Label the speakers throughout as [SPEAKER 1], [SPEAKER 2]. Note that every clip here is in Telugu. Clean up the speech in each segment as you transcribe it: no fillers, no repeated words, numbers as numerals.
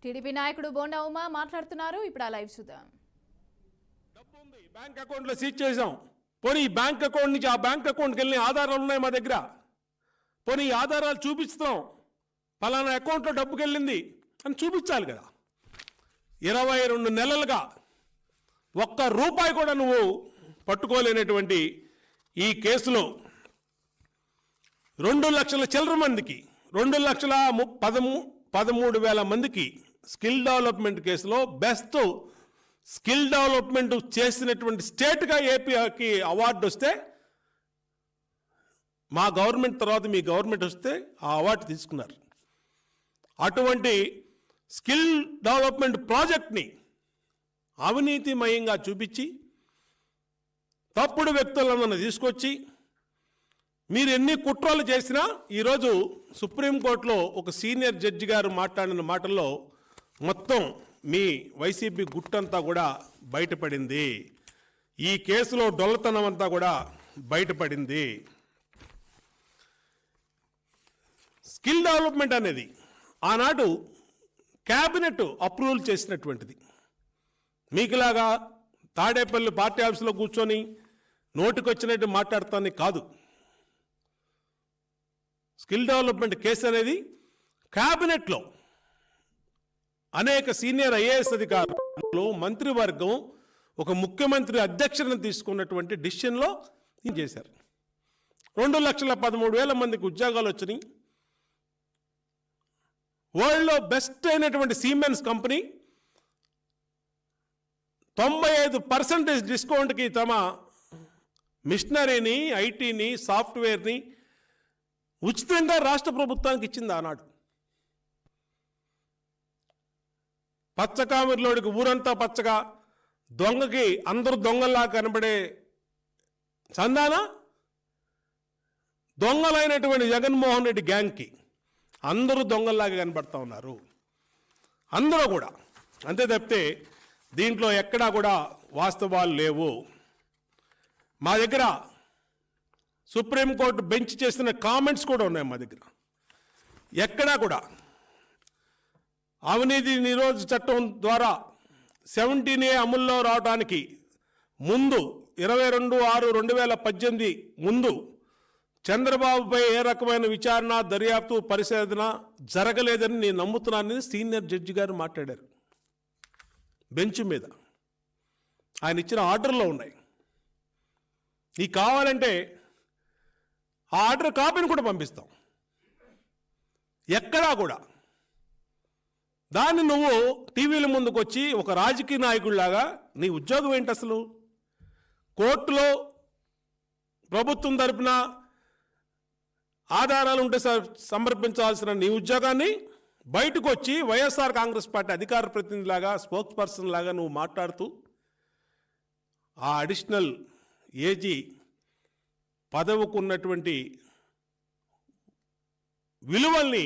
[SPEAKER 1] టీడీపీ నాయకుడు బోండా ఉమా మాట్లాడుతున్నారు. ఇప్పుడు ఆ లైవ్ చూద్దాం.
[SPEAKER 2] డబ్బు ఉంది, బ్యాంక్ అకౌంట్లో సీజ్ చేసాం. పోనీ ఈ బ్యాంక్ అకౌంట్ నుంచి ఆ బ్యాంక్ అకౌంట్కి వెళ్ళిన ఆధారాలు ఉన్నాయి మా దగ్గర. పోనీ ఈ ఆధారాలు చూపిస్తాం, ఫలానా అకౌంట్లో డబ్బుకి వెళ్ళింది అని చూపించాలి కదా. 22 నెలలుగా ఒక్క రూపాయి కూడా నువ్వు పట్టుకోలేనటువంటి ఈ కేసులో 2 లక్షల చిల్లర మందికి 2,13,000 మందికి స్కిల్ డెవలప్మెంట్ కేసులో బెస్ట్ స్కిల్ డెవలప్మెంట్ చేసినటువంటి స్టేట్గా ఏపీకి అవార్డు వస్తే, మా గవర్నమెంట్ తర్వాత మీ గవర్నమెంట్ వస్తే ఆ అవార్డు తీసుకున్నారు. అటువంటి స్కిల్ డెవలప్మెంట్ ప్రాజెక్ట్ని అవినీతిమయంగా చూపించి తప్పుడు వ్యక్తులను తీసుకొచ్చి మీరు ఎన్ని కుట్రలు చేసినా ఈరోజు సుప్రీంకోర్టులో ఒక సీనియర్ జడ్జి గారు మాట్లాడిన మాటల్లో మొత్తం మీ వైసీపీ గుట్టంతా కూడా బయటపడింది. ఈ కేసులో డొల్లతనం అంతా కూడా బయటపడింది. స్కిల్ డెవలప్మెంట్ అనేది ఆనాడు క్యాబినెట్ అప్రూవల్ చేసినటువంటిది. మీకులాగా తాడేపల్లి పార్టీ ఆఫీసులో కూర్చొని నోటికొచ్చినట్టు మాట్లాడతానికి కాదు. స్కిల్ డెవలప్మెంట్ కేసు అనేది క్యాబినెట్లో అనేక సీనియర్ ఐఏఎస్ అధికారులు, మంత్రివర్గం, ఒక ముఖ్యమంత్రి అధ్యక్షతను తీసుకున్నటువంటి డిసిషన్లో చేశారు. 2,13,000 మందికి ఉద్యోగాలు వచ్చినాయి. వరల్డ్లో బెస్ట్ అయినటువంటి సిమెన్స్ కంపెనీ 95% డిస్కౌంట్కి తమ మిషనరీని, ఐటీని, సాఫ్ట్వేర్ని ఉచితంగా రాష్ట్ర ప్రభుత్వానికి ఇచ్చింది ఆనాడు. పచ్చకామిరిలోడికి ఊరంతా పచ్చగా, దొంగకి అందరూ దొంగల్లా కనబడే చందాన దొంగలైనటువంటి జగన్మోహన్ రెడ్డి గ్యాంగ్కి అందరూ దొంగల్లాగా కనబడతా ఉన్నారు. అందరూ కూడా అంతే తప్పితే దీంట్లో ఎక్కడా కూడా వాస్తవాలు లేవు. మా దగ్గర సుప్రీంకోర్టు బెంచ్ చేసిన కామెంట్స్ కూడా ఉన్నాయి మా దగ్గర. ఎక్కడా కూడా అవినీతి నిరోధక చట్టం ద్వారా 17A అమల్లో రావడానికి ముందు 22/6/2018 ముందు చంద్రబాబుపై ఏ రకమైన విచారణ, దర్యాప్తు, పరిశోధన జరగలేదని నేను నమ్ముతున్నానని సీనియర్ జడ్జి గారు మాట్లాడారు బెంచ్ మీద. ఆయన ఇచ్చిన ఆర్డర్లో ఉన్నాయి. నీకు కావాలంటే ఆ ఆర్డర్ కాపీని కూడా పంపిస్తాం. ఎక్కడా కూడా దాన్ని నువ్వు టీవీల ముందుకు వచ్చి ఒక రాజకీయ నాయకుడిలాగా నీ ఉద్యోగం ఏంటి అసలు? కోర్టులో ప్రభుత్వం తరపున ఆధారాలు ఉంటే సమర్పించాల్సిన నీ ఉద్యోగాన్ని బయటకు వచ్చి వైఎస్ఆర్ కాంగ్రెస్ పార్టీ అధికార ప్రతినిధిలాగా, స్పోక్స్ పర్సన్ లాగా నువ్వు మాట్లాడుతూ ఆ అడిషనల్ ఏజీ పదవికి ఉన్నటువంటి విలువల్ని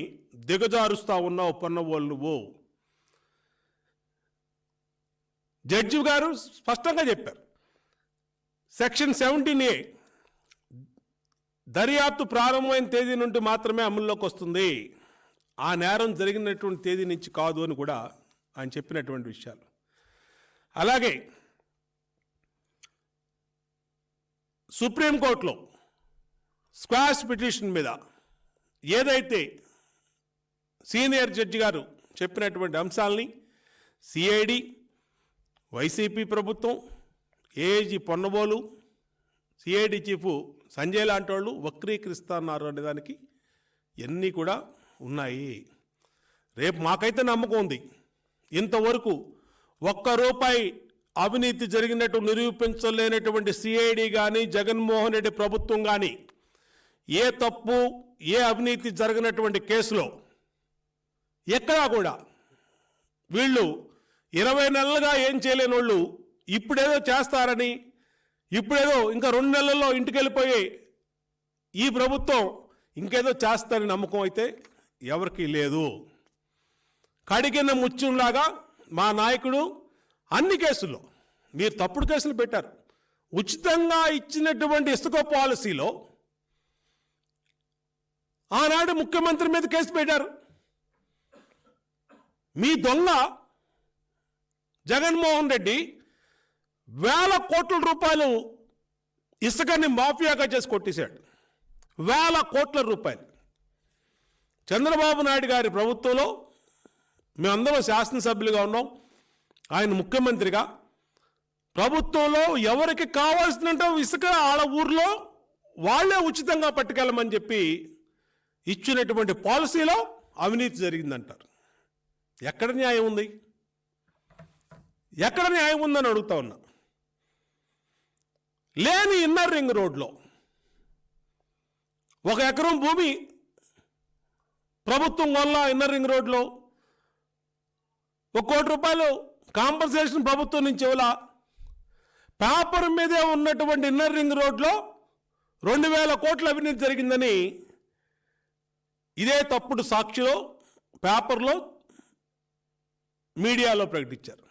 [SPEAKER 2] దిగజారుస్తూ ఉన్నావు పొన్నవోళ్ళు నువ్వు. జడ్జి గారు స్పష్టంగా చెప్పారు, సెక్షన్ 17A దర్యాప్తు ప్రారంభమైన తేదీ నుండి మాత్రమే అమల్లోకి వస్తుంది, ఆ నేరం జరిగినటువంటి తేదీ నుంచి కాదు అని కూడా ఆయన చెప్పినటువంటి విషయాలు. అలాగే సుప్రీంకోర్టులో స్క్వాష్ పిటిషన్ మీద ఏదైతే సీనియర్ జడ్జి గారు చెప్పినటువంటి అంశాలని సిఐడి, వైసీపీ ప్రభుత్వం, AIG Ponnabolu, CID chief Sanjay లాంటి వాళ్ళు వక్రీకరిస్తున్నారు అనేదానికి ఎన్ని కూడా ఉన్నాయి. రేపు మాకైతే నమ్మకం ఉంది, ఇంతవరకు ₹1 అవినీతి జరిగినట్టు నిరూపించలేనటువంటి సిఐడి కానీ, జగన్మోహన్ రెడ్డి ప్రభుత్వం కానీ ఏ తప్పు, ఏ అవినీతి జరిగినటువంటి కేసులో ఎక్కడా కూడా వీళ్ళు 20 నెలలుగా ఏం చేయలేని వాళ్ళు ఇప్పుడేదో చేస్తారని, ఇప్పుడేదో ఇంకా 2 నెలల్లో ఇంటికి వెళ్ళిపోయి ఈ ప్రభుత్వం ఇంకేదో చేస్తారని నమ్మకం అయితే ఎవరికీ లేదు. కడిగిన ముత్యంలాగా మా నాయకుడు అన్ని కేసుల్లో, మీరు తప్పుడు కేసులు పెట్టారు. ఉచితంగా ఇచ్చినటువంటి ఇసుక పాలసీలో ఆనాడు ముఖ్యమంత్రి మీద కేసు పెట్టారు. మీ దొంగ జగన్మోహన్ రెడ్డి వేల కోట్ల రూపాయలు ఇసుకని మాఫియాగా చేసి కొట్టేశాడు. వేల కోట్ల రూపాయలు. చంద్రబాబు నాయుడు గారి ప్రభుత్వంలో మేమందరం శాసనసభ్యులుగా ఉన్నాం, ఆయన ముఖ్యమంత్రిగా. ప్రభుత్వంలో ఎవరికి కావాల్సినంత ఇసుక ఆడ ఊర్లో వాళ్ళే ఉచితంగా పట్టుకెళ్ళమని చెప్పి ఇచ్చినటువంటి పాలసీలో అవినీతి జరిగిందంటారు. ఎక్కడ న్యాయం ఉంది? ఎక్కడ న్యాయం ఉందని అడుగుతా ఉన్నా. లేని ఇన్నర్ రింగ్ రోడ్లో 1 ఎకరం భూమి ప్రభుత్వం వల్ల ఇన్నర్ రింగ్ రోడ్లో 1 కోటి రూపాయలు కాంపన్సేషన్ ప్రభుత్వం నుంచి ఇవ్వాల. పేపర్ మీదే ఉన్నటువంటి ఇన్నర్ రింగ్ రోడ్లో 2000 కోట్ల అవినీతి జరిగిందని ఇదే తప్పుడు సాక్షిలో పేపర్లో మీడియాలో ప్రకటించారు.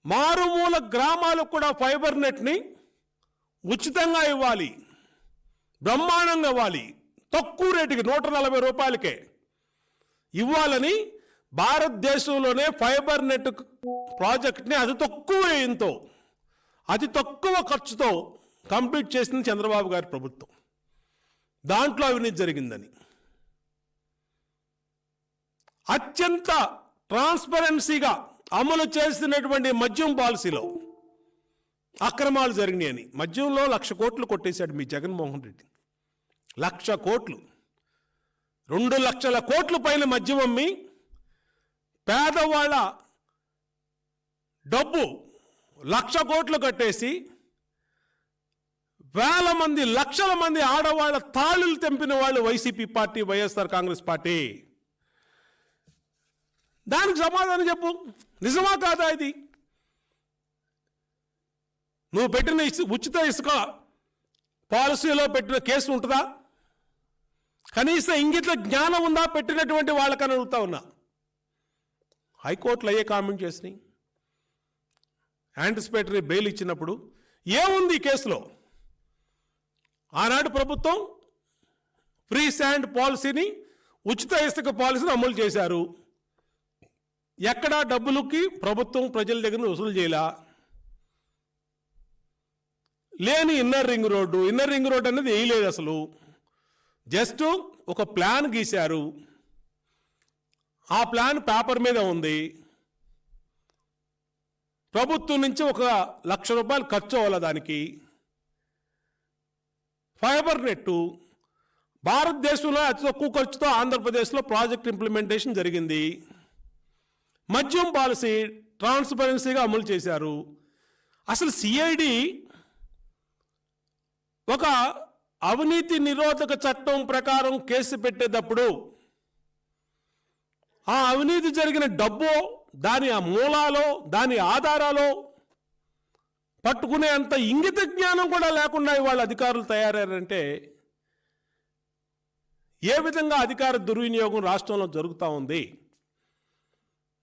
[SPEAKER 2] మారుమూల గ్రామాలకు కూడా ఫైబర్ నెట్ని ఉచితంగా ఇవ్వాలి, బ్రహ్మాండంగా ఇవ్వాలి, తక్కువ రేటుకి 140 రూపాయలకే ఇవ్వాలని భారతదేశంలోనే ఫైబర్ నెట్ ప్రాజెక్ట్ని అతి తక్కువ ఖర్చుతో కంప్లీట్ చేసింది చంద్రబాబు గారి ప్రభుత్వం. దాంట్లో అవినీతి జరిగిందని అత్యంత ట్రాన్స్పరెన్సీగా అమలు చేసినటువంటి మద్యం పాలసీలో అక్రమాలు జరిగినాయని మద్యంలో 1,00,000 కోట్లు కొట్టేశాడు మీ జగన్మోహన్ రెడ్డి. 1,00,000 కోట్లు, 2 లక్షల కోట్ల పైన మద్యం అమ్మి పేదవాళ్ళ డబ్బు 1,00,000 కోట్లు కట్టేసి వేల మంది, లక్షల మంది ఆడవాళ్ళ తాళులు తెంపిన వాళ్ళు YCP party, YSR Congress party. దానికి సమాధానం చెప్పు. నిజమా కాదా ఇది? నువ్వు పెట్టిన ఉచిత ఇసుక పాలసీలో పెట్టిన కేసు ఉంటుందా? కనీసం ఇంగిత జ్ఞానం ఉందా పెట్టినటువంటి వాళ్ళకని అడుగుతా ఉన్నా. హైకోర్టులో అయ్యే కామెంట్ చేసినాయి. యాంటిసిపేటరీ బెయిల్ ఇచ్చినప్పుడు ఏముంది ఈ కేసులో? ఆనాడు ప్రభుత్వం ఫ్రీ శాండ్ పాలసీని, ఉచిత ఇసుక పాలసీని అమలు చేశారు. ఎక్కడా డబ్బులకి ప్రభుత్వం ప్రజల దగ్గర వసూలు చేయాల. లేని ఇన్నర్ రింగ్ రోడ్డు అనేది వేయలేదు అసలు. జస్ట్ ఒక ప్లాన్ గీశారు. ఆ ప్లాన్ పేపర్ మీద ఉంది. ప్రభుత్వం నుంచి 1,00,000 రూపాయలు ఖర్చు అవ్వాలి దానికి. ఫైబర్ నెట్టు భారతదేశంలో అతి తక్కువ ఖర్చుతో ఆంధ్రప్రదేశ్లో ప్రాజెక్ట్ ఇంప్లిమెంటేషన్ జరిగింది. మద్యం పాలసీ ట్రాన్స్పరెన్సీగా అమలు చేశారు. అసలు సిఐడి ఒక అవినీతి నిరోధక చట్టం ప్రకారం కేసు పెట్టేటప్పుడు ఆ అవినీతి జరిగిన డబ్బు, దాని ఆ మూలాలో, దాని ఆధారాలో పట్టుకునే అంత ఇంగిత జ్ఞానం కూడా లేకుండా ఇవాళ అధికారులు తయారయ్యారంటే ఏ విధంగా అధికార దుర్వినియోగం రాష్ట్రంలో జరుగుతూ ఉంది?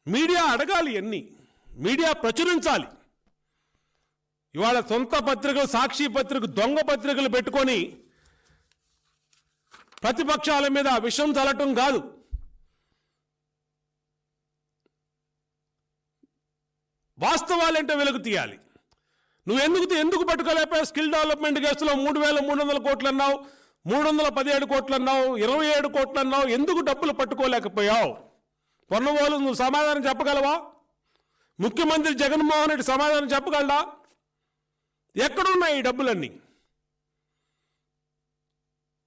[SPEAKER 2] మీడియా అడగాలి, అన్ని మీడియా ప్రచురించాలి. ఇవాళ సొంత పత్రికలు, సాక్షి పత్రిక, దొంగ పత్రికలు పెట్టుకొని ప్రతిపక్షాల మీద విషం చల్లటం కాదు. వాస్తవాలంటే వెలుగు తీయాలి. నువ్వు ఎందుకు పట్టుకోలేకపోయావు? స్కిల్ డెవలప్మెంట్ కేసులో 3,300 కోట్లు అన్నావు, 317 కోట్లు అన్నావు, 27 కోట్లు అన్నావు. ఎందుకు డబ్బులు పట్టుకోలేకపోయావు? పొన్నవోలు నువ్వు సమాధానం చెప్పగలవా? ముఖ్యమంత్రి జగన్మోహన్ రెడ్డి సమాధానం చెప్పగలడా? ఎక్కడున్నాయి ఈ డబ్బులన్నీ?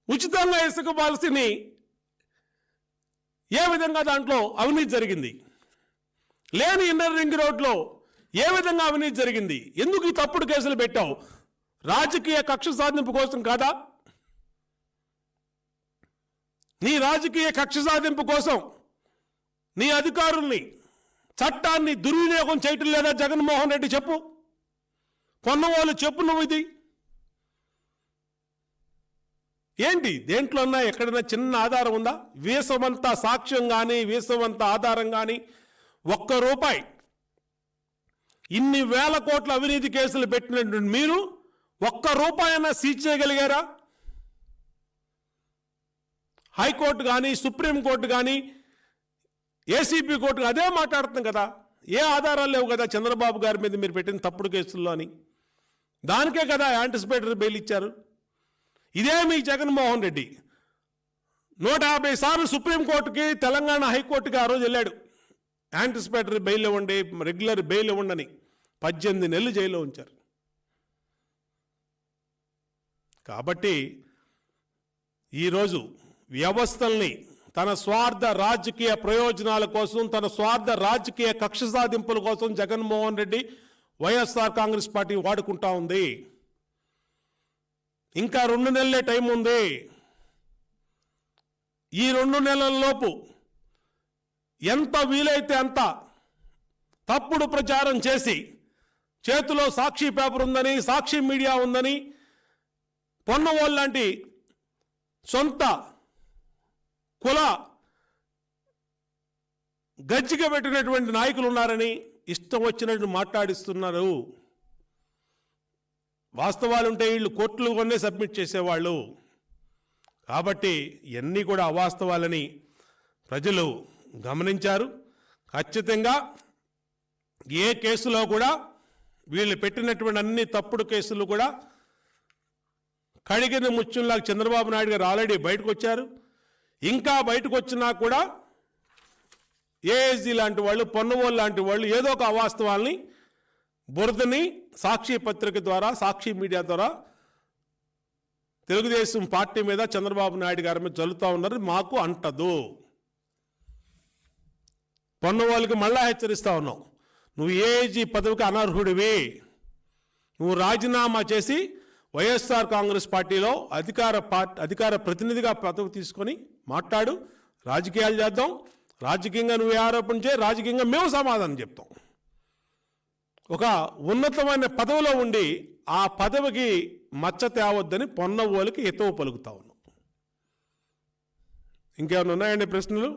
[SPEAKER 2] ఉచితంగా ఇసుక పాలసీని ఏ విధంగా దాంట్లో అవినీతి జరిగింది? లేని ఇన్నర్ రింగ్ రోడ్లో ఏ విధంగా అవినీతి జరిగింది? ఎందుకు ఈ తప్పుడు కేసులు పెట్టావు? రాజకీయ కక్ష సాధింపు కోసం కాదా? నీ రాజకీయ కక్ష సాధింపు కోసం నీ అధికారుల్ని, చట్టాన్ని దుర్వినియోగం చేయటం లేదా జగన్మోహన్ రెడ్డి? చెప్పు. పొన్నవాళ్ళు చెప్పు. నువ్వు ఇది ఏంటి? దేంట్లో అన్నా ఎక్కడైనా చిన్న ఆధారం ఉందా? వీసమంతా సాక్ష్యం కానీ, వీసమంతా ఆధారం కానీ, 1 రూపాయి ఇన్ని వేల కోట్ల అవినీతి కేసులు పెట్టినటువంటి మీరు 1 రూపాయైనా సీజ్ చేయగలిగారా? హైకోర్టు కానీ, సుప్రీంకోర్టు కానీ ఏసీబీ కోర్టుకు అదే మాట్లాడుతున్నాం కదా, ఏ ఆధారాలు లేవు కదా చంద్రబాబు గారి మీద మీరు పెట్టిన తప్పుడు కేసుల్లో అని. దానికే కదా యాంటిసిపేటరీ బెయిల్ ఇచ్చారు. ఇదే మీ జగన్మోహన్ రెడ్డి 150 సార్లు సుప్రీంకోర్టుకి, తెలంగాణ హైకోర్టుకి ఆ రోజు వెళ్ళాడు. యాంటిసిపేటరీ బెయిల్ ఇవ్వండి, రెగ్యులర్ బెయిల్ ఇవ్వండి అని. 18 నెలలు జైల్లో ఉంచారు. కాబట్టి ఈరోజు వ్యవస్థల్ని తన స్వార్థ రాజకీయ ప్రయోజనాల కోసం, తన స్వార్థ రాజకీయ కక్ష సాధింపుల కోసం జగన్మోహన్ రెడ్డి, వైఎస్ఆర్ కాంగ్రెస్ పార్టీ వాడుకుంటా ఉంది. ఇంకా 2 నెలలే టైం ఉంది. ఈ 2 నెలల్లోపు ఎంత వీలైతే అంత తప్పుడు ప్రచారం చేసి, చేతిలో సాక్షి పేపర్ ఉందని, సాక్షి మీడియా ఉందని, పొన్నవోలు లాంటి సొంత కుల గజ్జిగా పెట్టినటువంటి నాయకులు ఉన్నారని ఇష్టం వచ్చినట్టు మాట్లాడిస్తున్నారు. వాస్తవాలుంటే వీళ్ళు కోర్టులు కొన్నే సబ్మిట్ చేసేవాళ్ళు. కాబట్టి ఇవన్నీ కూడా అవాస్తవాలని ప్రజలు గమనించారు. ఖచ్చితంగా ఏ కేసులో కూడా వీళ్ళు పెట్టినటువంటి అన్ని తప్పుడు కేసులు కూడా కడిగిన ముత్యంలాగా చంద్రబాబు నాయుడు గారు ఆల్రెడీ బయటకు వచ్చారు. ఇంకా బయటకు వచ్చినా కూడా ఏఎస్జీ లాంటి వాళ్ళు, పొన్నవోలు లాంటి వాళ్ళు ఏదో ఒక అవాస్తవాల్ని, బురదని సాక్షి పత్రిక ద్వారా, సాక్షి మీడియా ద్వారా తెలుగుదేశం పార్టీ మీద, చంద్రబాబు నాయుడు గారి మీద చల్లుతూ ఉన్నారు. మాకు అంటదు. పొన్నవాళ్ళకి మళ్ళా హెచ్చరిస్తూ ఉన్నావు, నువ్వు ఏఐజీ పదవికి అనర్హుడివి. నువ్వు రాజీనామా చేసి వైఎస్ఆర్ కాంగ్రెస్ పార్టీలో అధికార ప్రతినిధిగా పదవి తీసుకొని మాట్లాడు. రాజకీయాలు చేద్దాం. రాజకీయంగా నువ్వు ఆరోపణ చేయి, రాజకీయంగా మేము సమాధానం చెప్తాం. ఒక ఉన్నతమైన పదవిలో ఉండి ఆ పదవికి మచ్చ తేవద్దని పొన్నవోలికి హితవు పలుకుతా ఉన్నాం. ఇంకేమైనా ఉన్నాయండి ప్రశ్నలు?